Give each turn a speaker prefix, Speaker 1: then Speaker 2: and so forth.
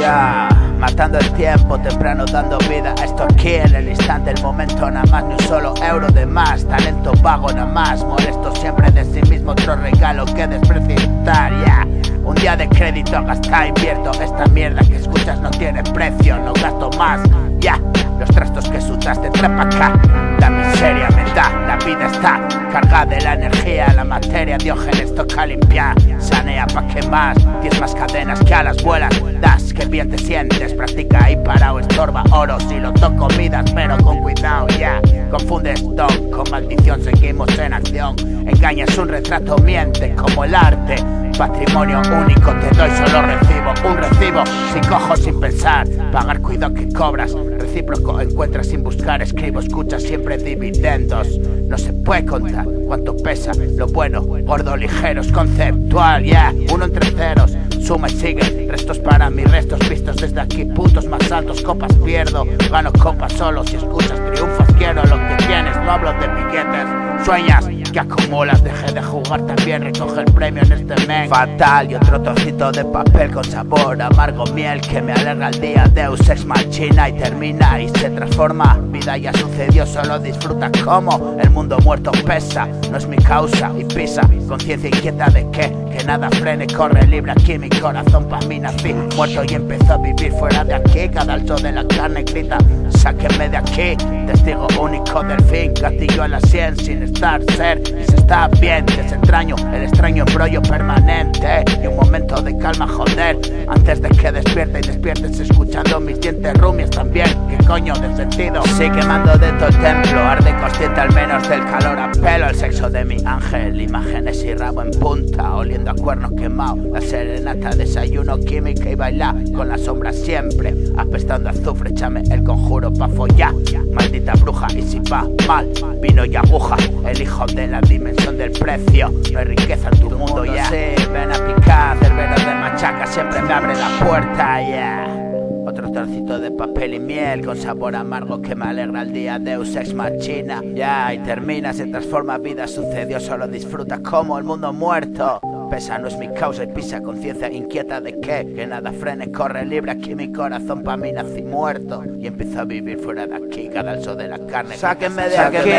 Speaker 1: Ya, matando el tiempo, temprano dando vida. Esto aquí en el instante, el momento, nada más, ni un solo euro de más. Talento vago nada más, molesto siempre de sí mismo. Otro regalo que despreciar, ya. Un día de crédito, gastar, invierto. Esta mierda que escuchas no tiene precio, no gasto más, ya. Los trastos que sudaste, trae pa' acá. La miseria me da, la vida está cargada de la energía, la materia. Diógenes toca limpiar, sanea pa' que más. 10 más cadenas que a las vuelas das, que bien te sientes. Practica ahí parado, estorba oro si lo toco midas, pero con cuidado, ya. Confundes don con maldición, seguimos en acción. Engañas un retrato, miente como el arte. Patrimonio único, te doy, solo recibo. Un recibo, si cojo sin pensar. Pagar cuidado que cobras. Recíproco encuentras sin buscar. Escribo, escuchas siempre dividendos. No se puede contar cuánto pesa lo bueno, gordo, ligero, es conceptual, ya. Uno entre ceros, suma y sigue. Restos para mí, restos vistos desde aquí. Puntos más altos, copas pierdo. Gano copas solo, si escuchas triunfas. Quiero lo que tienes, no hablo de billetes. Sueñas que acumulas, dejé de jugar también. Recoge el premio en este men fatal. Y otro trocito de papel con sabor amargo, miel que me alegra el día. Deus ex machina y termina y se transforma. Vida ya sucedió, solo disfruta como el mundo muerto pesa. No es mi causa y pisa. Conciencia inquieta de que nada frene, corre libre aquí. Mi corazón pa' mí nací muerto y empezó a vivir fuera de aquí. Cada alto de la carne grita, sáquenme de aquí. Testigo único del fin, castillo en la sien sin estar ser. Y se está bien, desentraño el extraño embrollo permanente. Y un momento de calma, joder, antes de que despierte y despiertes escuchando mis dientes rumias también. ¿Qué coño de sentido? Sí, quemando de todo el templo, arde consciente al menos del calor. Apelo al sexo de mi ángel, imágenes y rabo en punta, oliendo a cuernos quemado. La serenata, desayuno, química y bailar con la sombra siempre. Apestando azufre, échame el conjuro pa' follar. Maldita bruja, y si va mal, vino y aguja, el hijo de la dimensión del precio. No hay riqueza en tu mundo, ya. Sí, ven a picar, cerbero de machaca siempre me abre la puerta, ya. Otro trocito de papel y miel con sabor amargo que me alegra el día. Deus ex machina, ya. Y termina, se transforma, vida sucedió, solo disfruta como el mundo muerto. Pesa, no es mi causa y pisa, conciencia inquieta de que nada frene, corre libre aquí mi corazón, pa' mí nací muerto. Y empiezo a vivir fuera de aquí, cadalso de la carne. Sáquenme de aquí.